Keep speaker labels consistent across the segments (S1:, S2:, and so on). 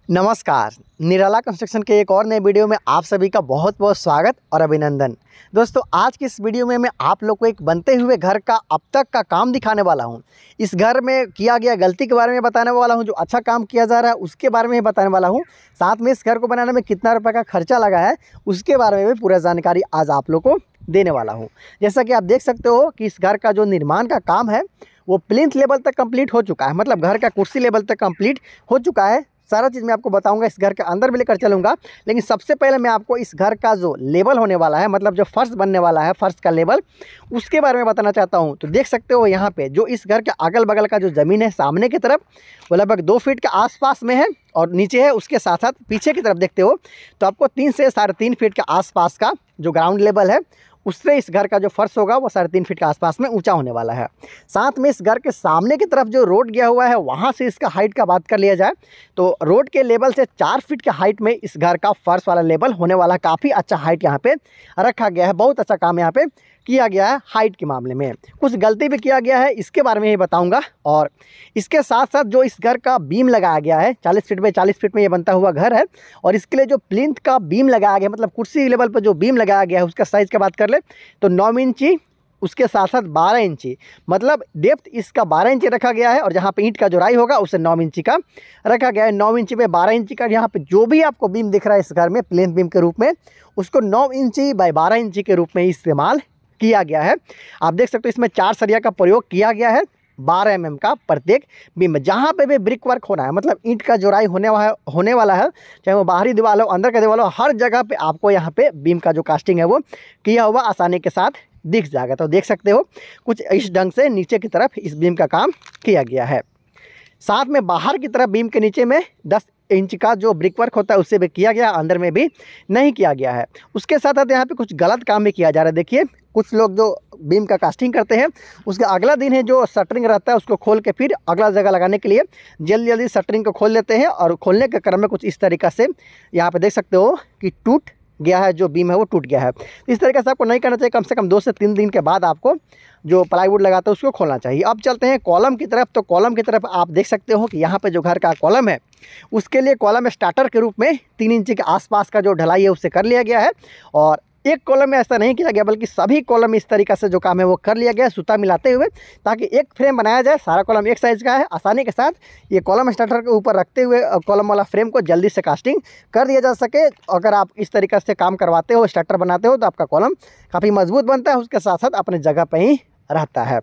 S1: नमस्कार। निराला कंस्ट्रक्शन के एक और नए वीडियो में आप सभी का बहुत बहुत स्वागत और अभिनंदन। दोस्तों, आज की इस वीडियो में मैं आप लोग को एक बनते हुए घर का अब तक का काम दिखाने वाला हूं। इस घर में किया गया गलती के बारे में बताने वाला हूं, जो अच्छा काम किया जा रहा है उसके बारे में बताने वाला हूं। साथ में इस घर को बनाने में कितना रुपये का खर्चा लगा है उसके बारे में भी पूरा जानकारी आज आप लोग को देने वाला हूँ। जैसा कि आप देख सकते हो कि इस घर का जो निर्माण का काम है वो प्लिंथ लेवल तक कंप्लीट हो चुका है, मतलब घर का कुर्सी लेवल तक कंप्लीट हो चुका है। सारा चीज़ मैं आपको बताऊंगा, इस घर के अंदर भी लेकर चलूंगा। लेकिन सबसे पहले मैं आपको इस घर का जो लेवल होने वाला है, मतलब जो फर्श बनने वाला है, फर्श का लेवल, उसके बारे में बताना चाहता हूं। तो देख सकते हो यहाँ पे जो इस घर के अगल बगल का जो ज़मीन है सामने की तरफ वो लगभग 2 फीट के आसपास में है और नीचे है। उसके साथ साथ पीछे की तरफ देखते हो तो आपको 3 से 3.5 फीट के आसपास का जो ग्राउंड लेवल है उससे इस घर का जो फर्श होगा वो 3.5 फीट के आसपास में ऊंचा होने वाला है। साथ में इस घर के सामने की तरफ जो रोड गया हुआ है वहां से इसका हाइट का बात कर लिया जाए तो रोड के लेवल से 4 फीट के हाइट में इस घर का फर्श वाला लेवल होने वाला। काफ़ी अच्छा हाइट यहाँ पे रखा गया है, बहुत अच्छा काम यहाँ पे किया गया है। हाइट के मामले में कुछ गलती भी किया गया है, इसके बारे में ही बताऊंगा। और इसके साथ साथ जो इस घर का बीम लगाया गया है 40 फीट बाई 40 फीट में ये बनता हुआ घर है, और इसके लिए जो प्लिंथ का बीम लगाया गया, मतलब कुर्सी लेवल पर जो बीम लगाया गया है उसका साइज़ की बात कर ले तो 9 इंची, उसके साथ साथ 12 इंची, मतलब डेप्थ इसका 12 इंची रखा गया है। और जहाँ पे ईंट का जोड़ाई होगा उसे 9 इंची का रखा गया है। 9 इंची पे 12 इंची का यहाँ पे जो भी आपको बीम दिख रहा है इस घर में प्लेन बीम के रूप में, उसको 9 इंची बाई 12 इंची के रूप में इस्तेमाल किया गया है। आप देख सकते हो इसमें 4 सरिया का प्रयोग किया गया है, 12 mm का प्रत्येक बीम में। जहाँ पे भी ब्रिक वर्क होना है, मतलब ईंट का जोड़ाई होने वाला है, चाहे वो बाहरी दीवार हो अंदर का दीवार हो, हर जगह पे आपको यहाँ पे बीम का जो कास्टिंग है वो किया हुआ आसानी के साथ दिख जाएगा। तो देख सकते हो कुछ इस ढंग से नीचे की तरफ इस बीम का काम किया गया है। साथ में बाहर की तरफ बीम के नीचे में 10 इंच का जो ब्रिक वर्क होता है उससे भी किया गया, अंदर में भी नहीं किया गया है। उसके साथ साथ यहाँ पे कुछ गलत काम भी किया जा रहा है। देखिए, कुछ लोग जो बीम का कास्टिंग करते हैं उसका अगला दिन है जो शटरिंग रहता है उसको खोल के फिर अगला जगह लगाने के लिए जल्दी जल्दी शटरिंग को खोल लेते हैं, और खोलने के क्रम में कुछ इस तरीक़ा से यहाँ पे देख सकते हो कि टूट गया है, जो बीम है वो टूट गया है। इस तरीके से आपको नहीं करना चाहिए। कम से कम 2 से 3 दिन के बाद आपको जो प्लाईवुड लगाता है उसको खोलना चाहिए। अब चलते हैं कॉलम की तरफ। तो कॉलम की तरफ आप देख सकते हो कि यहाँ पे जो घर का कॉलम है उसके लिए कॉलम स्टार्टर के रूप में 3 इंची के आसपास का जो ढलाई है उससे कर लिया गया है। और एक कॉलम में ऐसा नहीं किया गया बल्कि सभी कॉलम इस तरीक़े से जो काम है वो कर लिया गया है सूता मिलाते हुए, ताकि एक फ्रेम बनाया जाए। सारा कॉलम एक साइज़ का है, आसानी के साथ ये कॉलम स्टार्टर के ऊपर रखते हुए कॉलम वाला फ्रेम को जल्दी से कास्टिंग कर दिया जा सके। अगर आप इस तरीक़े से काम करवाते हो, स्टार्टर बनाते हो, तो आपका कॉलम काफ़ी मजबूत बनता है, उसके साथ साथ अपने जगह पर ही रहता है।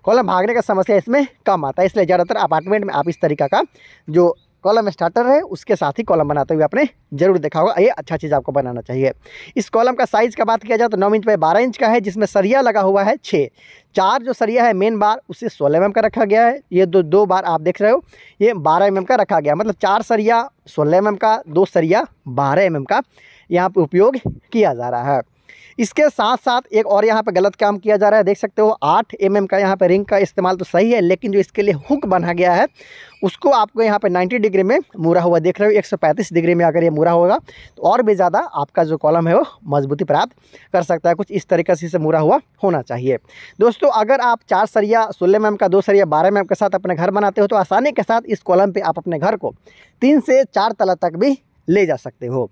S1: कॉलम भागने का समस्या इसमें कम आता है, इसलिए ज़्यादातर अपार्टमेंट में आप इस तरीक़ा का जो कॉलम स्टार्टर है उसके साथ ही कॉलम बनाते हुए आपने जरूर देखा होगा। ये अच्छा चीज़ आपको बनाना चाहिए। इस कॉलम का साइज़ का बात किया जाए तो 9 इंच बाई 12 इंच का है, जिसमें सरिया लगा हुआ है 6। 4 जो सरिया है मेन बार उसे 16 mm का रखा गया है। ये दो बार आप देख रहे हो ये 12 mm का रखा गया, मतलब 4 सरिया 16 mm का, 2 सरिया 12 mm का यहाँ पर उपयोग किया जा रहा है। इसके साथ साथ एक और यहाँ पे गलत काम किया जा रहा है। देख सकते हो 8 mm का यहाँ पे रिंग का इस्तेमाल तो सही है, लेकिन जो इसके लिए हुक बना गया है उसको आपको यहाँ पे 90 डिग्री में मुड़ा हुआ देख रहे हो। 135 डिग्री में अगर ये मुड़ा होगा तो और भी ज़्यादा आपका जो कॉलम है वो मजबूती प्राप्त कर सकता है। कुछ इस तरीके से इसे मुड़ा हुआ होना चाहिए। दोस्तों, अगर आप 4 सरिया 16 mm का, 2 सरिया 12 mm के साथ अपने घर बनाते हो तो आसानी के साथ इस कॉलम पर आप अपने घर को 3 से 4 तला तक भी ले जा सकते हो।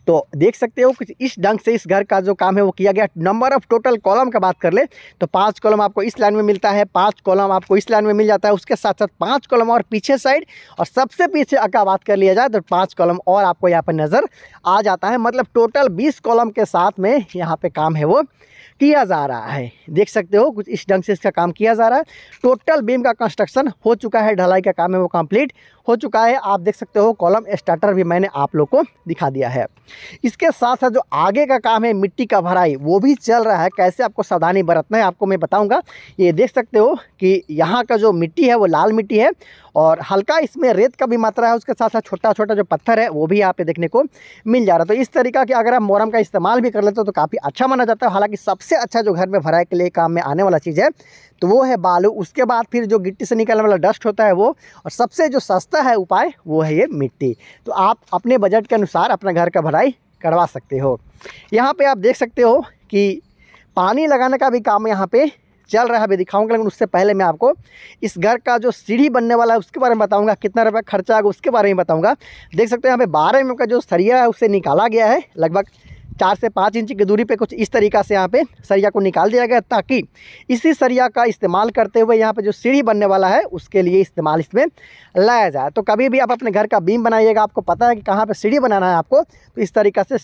S1: तो देख सकते हो कुछ इस ढंग से इस घर का जो काम है वो किया गया। नंबर ऑफ टोटल कॉलम का बात कर ले तो 5 कॉलम आपको इस लाइन में मिलता है, 5 कॉलम आपको इस लाइन में मिल जाता है, उसके साथ साथ 5 कॉलम और पीछे साइड, और सबसे पीछे का बात कर लिया जाए तो 5 कॉलम और आपको यहाँ पर नज़र आ जाता है। मतलब टोटल 20 कॉलम के साथ में यहाँ पे काम है वो किया जा रहा है। देख सकते हो कुछ इस ढंग से इसका काम किया जा रहा है। टोटल बीम का कंस्ट्रक्शन हो चुका है, ढलाई का काम है वो कंप्लीट हो चुका है। आप देख सकते हो कॉलम स्टार्टर भी मैंने आप लोग को दिखा दिया है। इसके साथ साथ जो आगे का काम है मिट्टी का भराई वो भी चल रहा है। कैसे आपको सावधानी बरतना है आपको मैं बताऊंगा। ये देख सकते हो कि यहाँ का जो मिट्टी है वो लाल मिट्टी है और हल्का इसमें रेत का भी मात्रा है, उसके साथ साथ छोटा छोटा जो पत्थर है वो भी यहाँ पे देखने को मिल जा रहा है। तो इस तरीका की अगर आप मोरम का इस्तेमाल भी कर लेते हो तो काफ़ी अच्छा माना जाता है। हालांकि सबसे अच्छा जो घर में भराई के लिए काम में आने वाला चीज़ है तो वो है बालू। उसके बाद फिर जो गिट्टी से निकलने वाला डस्ट होता है वो, और सबसे जो सस्ता है उपाय वो है ये मिट्टी। तो आप अपने बजट के अनुसार अपना घर का भराई करवा सकते हो। यहाँ पे आप देख सकते हो कि पानी लगाने का भी काम यहाँ पे चल रहा है अभी दिखाऊंगा, लेकिन उससे पहले मैं आपको इस घर का जो सीढ़ी बनने वाला है उसके बारे में बताऊंगा, कितना रुपया खर्चा आएगा उसके बारे में बताऊंगा। देख सकते हैं यहाँ पे 12 mm का जो सरिया है उससे निकाला गया है, लगभग 4 से 5 इंच की दूरी पे कुछ इस तरीक़ा से यहाँ पे सरिया को निकाल दिया गया, ताकि इसी सरिया का इस्तेमाल करते हुए यहाँ पे जो सीढ़ी बनने वाला है उसके लिए इस्तेमाल इसमें लाया जाए। तो कभी भी आप अपने घर का बीम बनाइएगा, आपको पता है कि कहाँ पे सीढ़ी बनाना है आपको, तो इस तरीक़ा से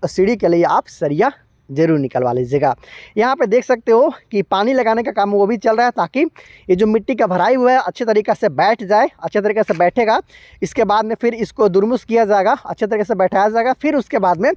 S1: सीढ़ी के लिए आप सरिया ज़रूर निकलवा लीजिएगा। यहाँ पे देख सकते हो कि पानी लगाने का काम वो भी चल रहा है, ताकि ये जो मिट्टी का भराई हुआ है अच्छे तरीक़े से बैठ जाए, अच्छे तरीके से बैठेगा। इसके बाद में फिर इसको दुरमुस किया जाएगा, अच्छे तरीके से बैठाया जाएगा। फिर उसके बाद में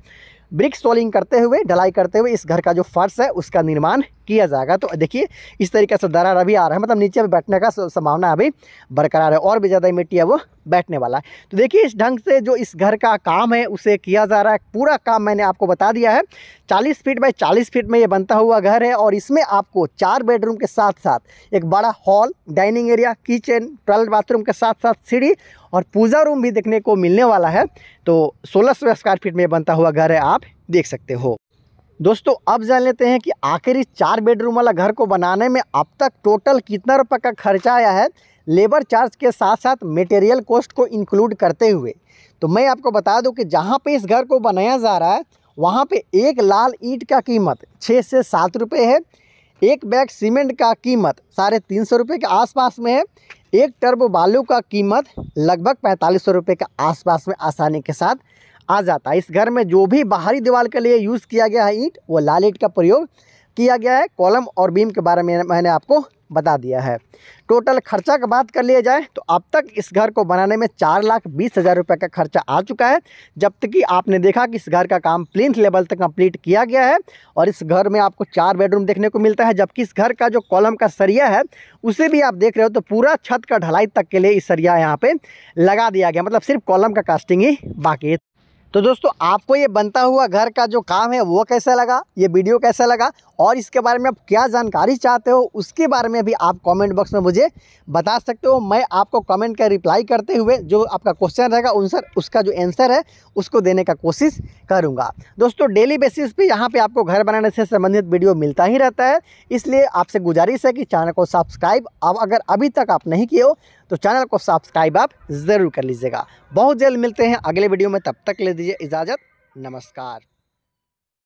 S1: ब्रिक सोलिंग करते हुए, ढलाई करते हुए इस घर का जो फर्श है उसका निर्माण किया जाएगा। तो देखिए इस तरीके से दरार अभी आ रहा है, मतलब नीचे भी बैठने का संभावना अभी बरकरार है, और भी ज़्यादा मिट्टी है वो बैठने वाला है। तो देखिए इस ढंग से जो इस घर का काम है उसे किया जा रहा है। पूरा काम मैंने आपको बता दिया है। 40 फीट बाई 40 फीट में ये बनता हुआ घर है, और इसमें आपको 4 बेडरूम के साथ साथ एक बड़ा hall, dining area, kitchen, toilet, bathroom के साथ साथ सीढ़ी और पूजा रूम भी देखने को मिलने वाला है। तो 1600 स्क्वायर फीट में बनता हुआ घर है, आप देख सकते हो। दोस्तों अब जान लेते हैं कि आखिर इस 4 बेडरूम वाला घर को बनाने में अब तक टोटल कितना रुपये का खर्चा आया है, लेबर चार्ज के साथ साथ मटेरियल कॉस्ट को इंक्लूड करते हुए। तो मैं आपको बता दूं कि जहां पे इस घर को बनाया जा रहा है वहां पे एक लाल ईंट का कीमत 6 से 7 रुपये है, एक बैग सीमेंट का कीमत 350 रुपये के आसपास में है, एक टर्बो बालू का कीमत लगभग 4500 रुपये के आसपास में आसानी के साथ आ जाता है। इस घर में जो भी बाहरी दीवार के लिए यूज़ किया गया है ईंट, वो लाल ईंट का प्रयोग किया गया है। कॉलम और बीम के बारे में मैंने आपको बता दिया है। टोटल खर्चा की बात कर लिया जाए तो अब तक इस घर को बनाने में 4,20,000 रुपये का खर्चा आ चुका है। जब तक कि आपने देखा कि इस घर का काम प्लिंथ लेवल तक कंप्लीट किया गया है, और इस घर में आपको 4 बेडरूम देखने को मिलता है। जबकि इस घर का जो कॉलम का सरिया है उसे भी आप देख रहे हो, तो पूरा छत का ढलाई तक के लिए इस सरिया यहाँ पे लगा दिया गया, मतलब सिर्फ कॉलम का कास्टिंग ही बाकी है। तो दोस्तों आपको ये बनता हुआ घर का जो काम है वो कैसा लगा, ये वीडियो कैसा लगा, और इसके बारे में आप क्या जानकारी चाहते हो उसके बारे में भी आप कमेंट बॉक्स में मुझे बता सकते हो। मैं आपको कमेंट का रिप्लाई करते हुए जो आपका क्वेश्चन रहेगा उसका जो आंसर है उसको देने का कोशिश करूंगा। दोस्तों डेली बेसिस पे यहाँ पे आपको घर बनाने से संबंधित वीडियो मिलता ही रहता है, इसलिए आपसे गुजारिश है कि चैनल को सब्सक्राइब अगर अभी तक आप नहीं किए हो तो चैनल को सब्सक्राइब आप ज़रूर कर लीजिएगा। बहुत जल्द मिलते हैं अगले वीडियो में, तब तक ले दीजिए इजाज़त, नमस्कार।